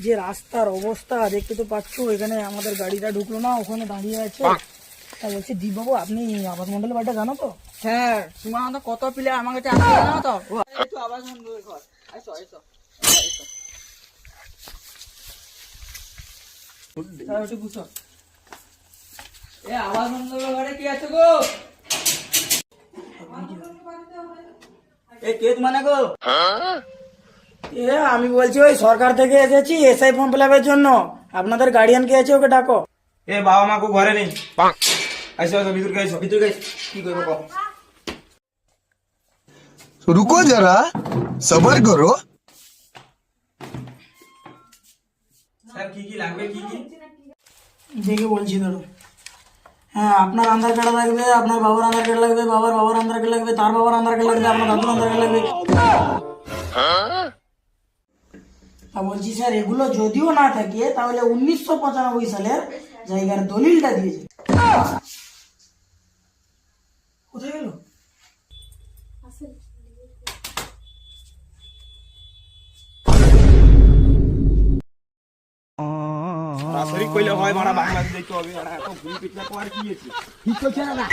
যে রাস্তার অবস্থা দেখতে তো পাচ্ছ, এখানে আমাদের গাড়িটা ঢুকলো না, ওখানে দাঁড়িয়ে আছে। তা বলছি দীপবাবু, আপনি আবাস মন্ডলের বাড়িটা জানো তো? হ্যাঁ, তোমার তো কত প্লেয়ার আমার কাছে আসছে জানো তো? একটু আওয়াজ বন্ধ কর। এসো এসো এসো। একটু বুঝো। এ আওয়াজ বন্ধ করে কি আছে গো? এ কে মানে গো? আমি বলছি ওই সরকার থেকে এসেছি এসআই ফর্ম ফিল আপের জন্য। আপনাদের গার্ডিয়ান কে আছে, ওকে ডাকো। এ বাবা মা কো ঘরে নেই। আইসো আইসো ভিতর আইসো ভিতর আইসো। কি করবো কও? रुको जरा सबर करो। স্যার কি কি লাগবে কি কি? দেখে বলছি ধরো। হ্যাঁ, আপনার আধার কার্ড লাগবে, আপনার বাবার আধার কার্ড লাগবে, বাবার আধার কার্ড লাগবে, তার বাবার আধার কার্ড লাগবে, আপনার দাদুর আধার কার্ড লাগবে। তা বলছি স্যার, এগুলো যদিও না থাকে তাহলে 1995 সালের জায়গার দলিলটা দিয়েছে। কোথায় গেল? সরাসরি কইলে হয়, মারা বাংলাদেশ যাইতে হবে। এত ঘুরি পিটনা করার কি আছে? ঠিক আছে না?